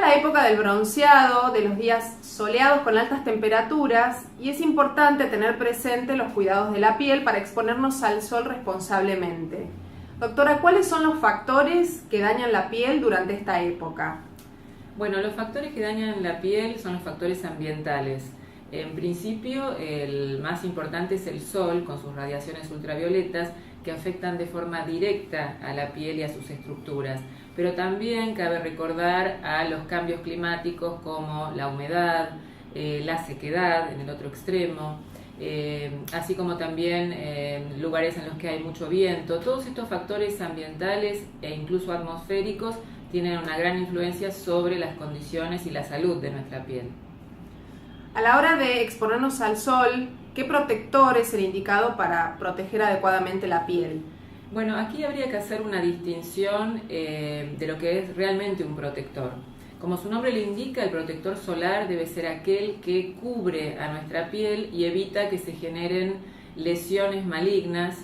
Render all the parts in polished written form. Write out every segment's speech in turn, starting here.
la época del bronceado, de los días soleados con altas temperaturas, y es importante tener presente los cuidados de la piel para exponernos al sol responsablemente. Doctora, ¿cuáles son los factores que dañan la piel durante esta época? Bueno, los factores que dañan la piel son los factores ambientales. En principio, el más importante es el sol con sus radiaciones ultravioletas que afectan de forma directa a la piel y a sus estructuras. Pero también cabe recordar a los cambios climáticos como la humedad, la sequedad en el otro extremo, así como también lugares en los que hay mucho viento. Todos estos factores ambientales e incluso atmosféricos tienen una gran influencia sobre las condiciones y la salud de nuestra piel. A la hora de exponernos al sol, ¿qué protector es el indicado para proteger adecuadamente la piel? Bueno, aquí habría que hacer una distinción de lo que es realmente un protector. Como su nombre le indica, el protector solar debe ser aquel que cubre a nuestra piel y evita que se generen lesiones malignas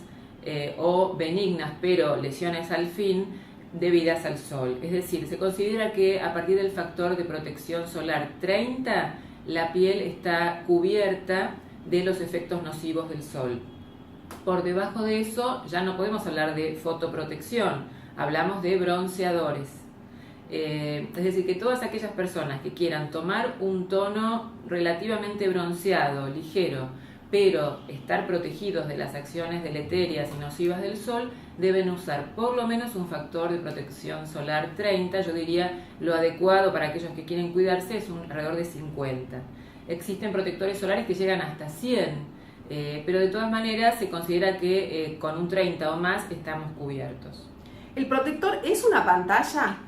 o benignas, pero lesiones al fin, debidas al sol. Es decir, se considera que a partir del factor de protección solar 30, la piel está cubierta de los efectos nocivos del sol. Por debajo de eso ya no podemos hablar de fotoprotección, hablamos de bronceadores. Es decir, que todas aquellas personas que quieran tomar un tono relativamente bronceado, ligero, pero estar protegidos de las acciones deleterias y nocivas del sol, deben usar por lo menos un factor de protección solar 30. Yo diría lo adecuado para aquellos que quieren cuidarse es alrededor de 50. Existen protectores solares que llegan hasta 100, pero de todas maneras se considera que con un 30 o más estamos cubiertos. ¿El protector es una pantalla?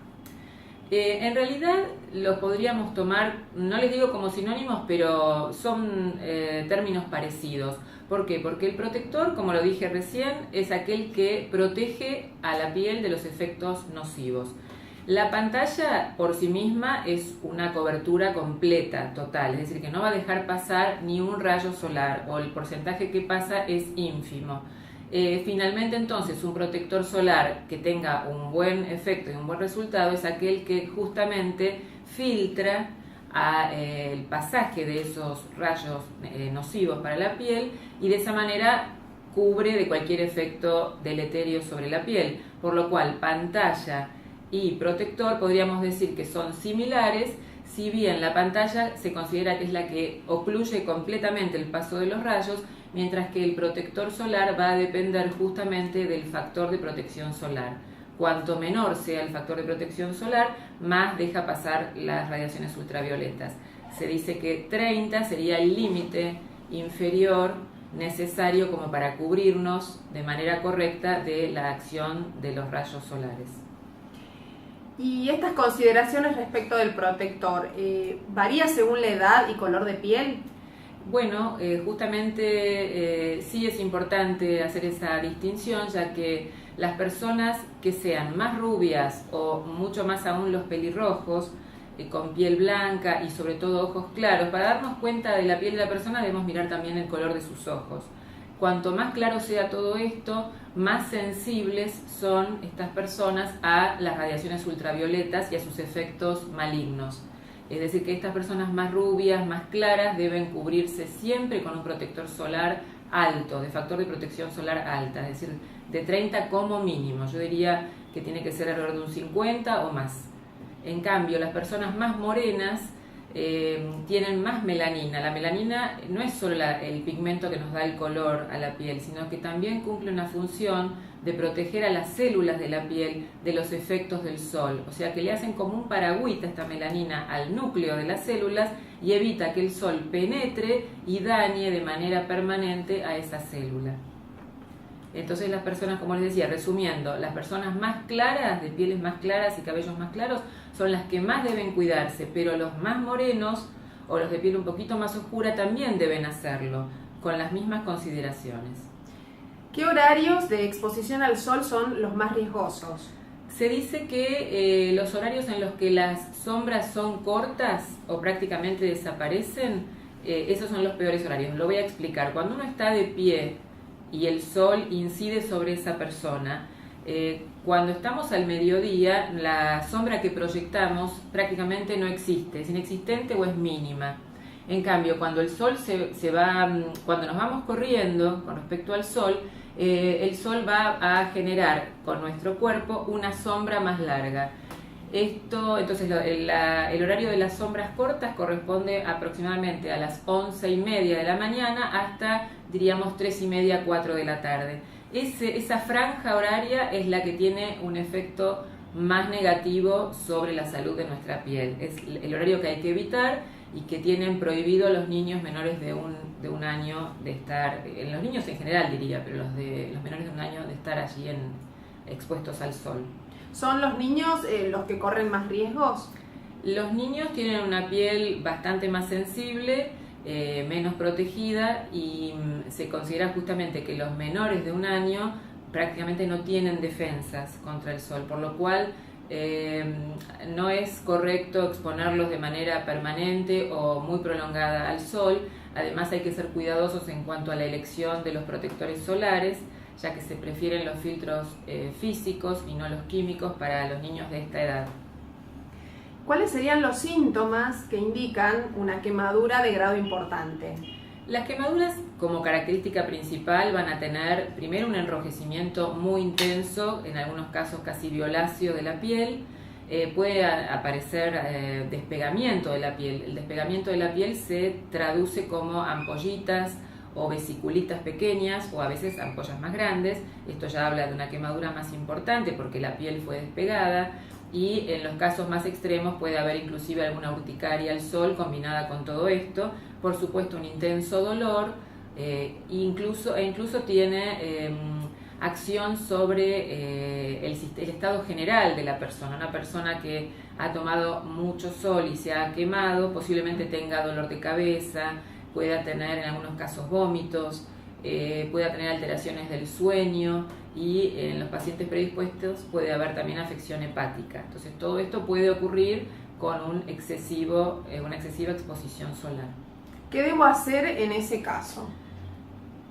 En realidad los podríamos tomar, no les digo como sinónimos, pero son términos parecidos. ¿Por qué? Porque el protector, como lo dije recién, es aquel que protege a la piel de los efectos nocivos. La pantalla por sí misma es una cobertura completa, total, es decir, que no va a dejar pasar ni un rayo solar o el porcentaje que pasa es ínfimo. Finalmente, entonces, un protector solar que tenga un buen efecto y un buen resultado es aquel que justamente filtra el pasaje de esos rayos nocivos para la piel y de esa manera cubre de cualquier efecto deleterio sobre la piel, por lo cual pantalla y protector podríamos decir que son similares, si bien la pantalla se considera que es la que ocluye completamente el paso de los rayos, mientras que el protector solar va a depender justamente del factor de protección solar. Cuanto menor sea el factor de protección solar, más deja pasar las radiaciones ultravioletas. Se dice que 30 sería el límite inferior necesario como para cubrirnos de manera correcta de la acción de los rayos solares. Y estas consideraciones respecto del protector, ¿varía según la edad y color de piel? Bueno, justamente sí es importante hacer esa distinción, ya que las personas que sean más rubias o mucho más aún los pelirrojos, con piel blanca y sobre todo ojos claros, para darnos cuenta de la piel de la persona debemos mirar también el color de sus ojos. Cuanto más claro sea todo esto, más sensibles son estas personas a las radiaciones ultravioletas y a sus efectos malignos. Es decir, que estas personas más rubias, más claras, deben cubrirse siempre con un protector solar alto, de factor de protección solar alta, es decir, de 30 como mínimo. Yo diría que tiene que ser alrededor de un 50 o más. En cambio, las personas más morenas tienen más melanina. La melanina no es solo el pigmento que nos da el color a la piel, sino que también cumple una función de proteger a las células de la piel de los efectos del sol. O sea que le hacen como un paragüita esta melanina al núcleo de las células y evita que el sol penetre y dañe de manera permanente a esa célula. Entonces las personas, como les decía, resumiendo, las personas más claras, de pieles más claras y cabellos más claros, son las que más deben cuidarse, pero los más morenos o los de piel un poquito más oscura también deben hacerlo, con las mismas consideraciones. ¿Qué horarios de exposición al sol son los más riesgosos? Se dice que los horarios en los que las sombras son cortas o prácticamente desaparecen, esos son los peores horarios. Lo voy a explicar. Cuando uno está de pie y el sol incide sobre esa persona, Cuando estamos al mediodía, la sombra que proyectamos prácticamente no existe, es inexistente o es mínima. En cambio, cuando el sol cuando nos vamos corriendo con respecto al sol, el sol va a generar con nuestro cuerpo una sombra más larga. Entonces, el horario de las sombras cortas corresponde aproximadamente a las 11:30 de la mañana hasta, diríamos, 3:30, 4 de la tarde. Esa franja horaria es la que tiene un efecto más negativo sobre la salud de nuestra piel. Es el horario que hay que evitar y que tienen prohibido los niños menores de un año de estar, en los niños en general diría, pero los menores de un año de estar allí expuestos al sol. ¿Son los niños los que corren más riesgos? Los niños tienen una piel bastante más sensible, menos protegida, y se considera justamente que los menores de un año prácticamente no tienen defensas contra el sol, por lo cual no es correcto exponerlos de manera permanente o muy prolongada al sol. Además, hay que ser cuidadosos en cuanto a la elección de los protectores solares, ya que se prefieren los filtros físicos y no los químicos para los niños de esta edad. ¿Cuáles serían los síntomas que indican una quemadura de grado importante? Las quemaduras, como característica principal, van a tener primero un enrojecimiento muy intenso, en algunos casos casi violáceo de la piel. Puede aparecer despegamiento de la piel. El despegamiento de la piel se traduce como ampollitas o vesiculitas pequeñas, o a veces ampollas más grandes. Esto ya habla de una quemadura más importante porque la piel fue despegada, y en los casos más extremos puede haber inclusive alguna urticaria al sol combinada con todo esto. Por supuesto, un intenso dolor, incluso tiene acción sobre el estado general de la persona. Una persona que ha tomado mucho sol y se ha quemado posiblemente tenga dolor de cabeza, pueda tener en algunos casos vómitos, pueda tener alteraciones del sueño, y en los pacientes predispuestos puede haber también afección hepática. Entonces, todo esto puede ocurrir con una excesiva exposición solar. ¿Qué debo hacer en ese caso?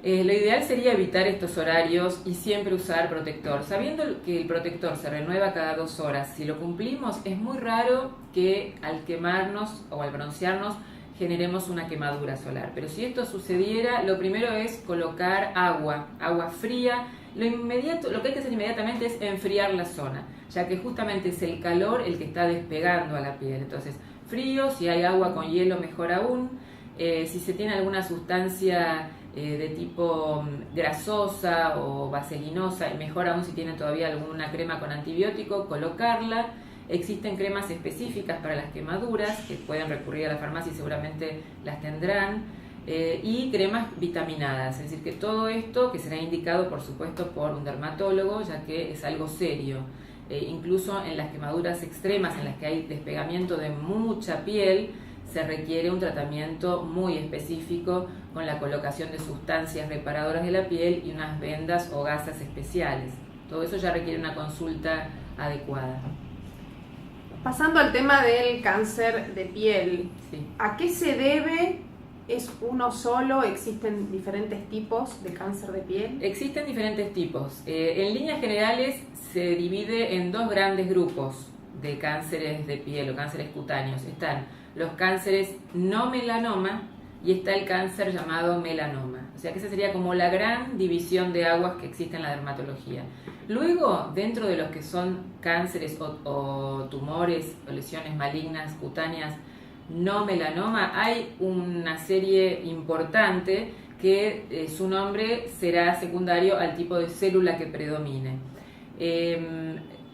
Lo ideal sería evitar estos horarios y siempre usar protector, sabiendo que el protector se renueva cada 2 horas. Si lo cumplimos, es muy raro que al quemarnos o al broncearnos generemos una quemadura solar. Pero si esto sucediera, lo primero es colocar agua fría. Lo que hay que hacer inmediatamente es enfriar la zona, ya que justamente es el calor el que está despegando a la piel. Entonces, frío, si hay agua con hielo, mejor aún. Si se tiene alguna sustancia de tipo grasosa o vaselinosa, y mejor aún si tienen todavía alguna crema con antibiótico, colocarla. Existen cremas específicas para las quemaduras que pueden recurrir a la farmacia y seguramente las tendrán, y cremas vitaminadas, es decir, que todo esto que será indicado por supuesto por un dermatólogo, ya que es algo serio. Incluso en las quemaduras extremas en las que hay despegamiento de mucha piel, se requiere un tratamiento muy específico con la colocación de sustancias reparadoras de la piel y unas vendas o gasas especiales. Todo eso ya requiere una consulta adecuada. Pasando al tema del cáncer de piel, Sí. ¿A qué se debe? ¿Es uno solo? ¿Existen diferentes tipos de cáncer de piel? Existen diferentes tipos. En líneas generales se divide en 2 grandes grupos de cánceres de piel o cánceres cutáneos. Están los cánceres no melanoma y está el cáncer llamado melanoma. O sea que esa sería como la gran división de aguas que existe en la dermatología. Luego, dentro de los que son cánceres o tumores o lesiones malignas cutáneas no melanoma, hay una serie importante que su nombre será secundario al tipo de célula que predomine.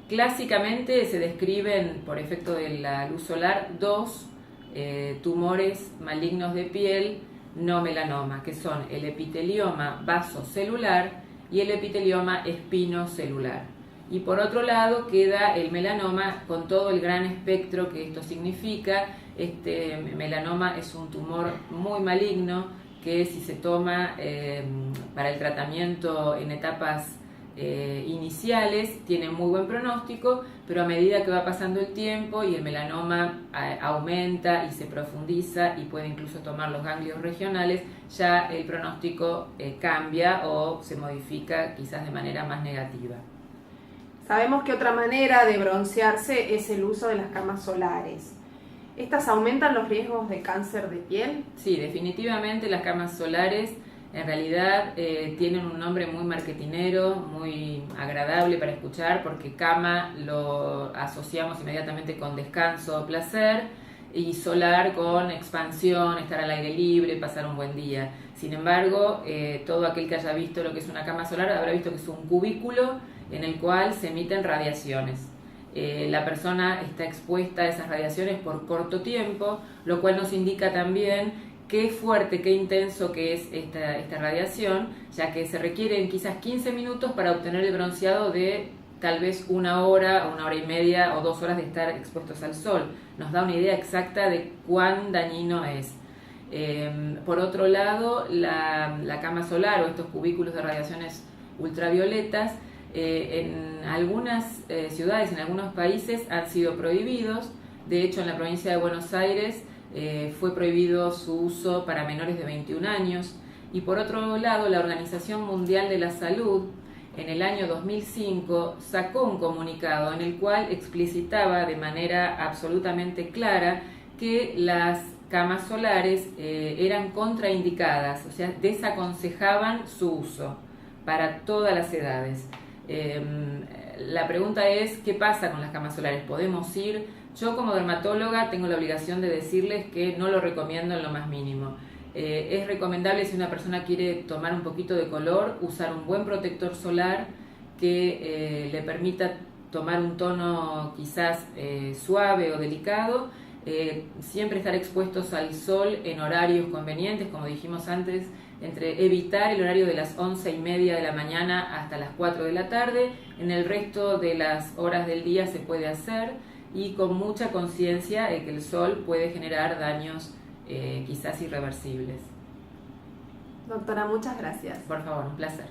Clásicamente se describen, por efecto de la luz solar, 2 tumores malignos de piel no melanoma, que son el epitelioma vasocelular y el epitelioma espinocelular. Y por otro lado queda el melanoma con todo el gran espectro que esto significa. Este melanoma es un tumor muy maligno que, si se toma para el tratamiento en etapas iniciales, tiene muy buen pronóstico, pero a medida que va pasando el tiempo y el melanoma aumenta y se profundiza y puede incluso tomar los ganglios regionales, ya el pronóstico cambia o se modifica quizás de manera más negativa. Sabemos que otra manera de broncearse es el uso de las camas solares. ¿Estas aumentan los riesgos de cáncer de piel? Sí, definitivamente las camas solares en realidad tienen un nombre muy marketinero, muy agradable para escuchar, porque cama lo asociamos inmediatamente con descanso, placer, y solar con expansión, estar al aire libre, pasar un buen día. Sin embargo, todo aquel que haya visto lo que es una cama solar habrá visto que es un cubículo en el cual se emiten radiaciones. La persona está expuesta a esas radiaciones por corto tiempo, lo cual nos indica también qué fuerte, qué intenso que es esta radiación, ya que se requieren quizás 15 minutos para obtener el bronceado de tal vez 1 hora, 1 hora y media o 2 horas de estar expuestos al sol. Nos da una idea exacta de cuán dañino es. Por otro lado, la cama solar o estos cubículos de radiaciones ultravioletas en algunas ciudades, en algunos países han sido prohibidos. De hecho, en la provincia de Buenos Aires fue prohibido su uso para menores de 21 años. Y por otro lado, la Organización Mundial de la Salud en el año 2005 sacó un comunicado en el cual explicitaba de manera absolutamente clara que las camas solares eran contraindicadas, o sea, desaconsejaban su uso para todas las edades. La pregunta es, ¿qué pasa con las camas solares? ¿Podemos ir? Yo como dermatóloga tengo la obligación de decirles que no lo recomiendo en lo más mínimo. Es recomendable, si una persona quiere tomar un poquito de color, usar un buen protector solar que le permita tomar un tono quizás suave o delicado, siempre estar expuestos al sol en horarios convenientes, como dijimos antes, evitar el horario de las 11:30 de la mañana hasta las 4 de la tarde. En el resto de las horas del día se puede hacer, y con mucha conciencia de que el sol puede generar daños quizás irreversibles. Doctora, muchas gracias. Por favor, un placer.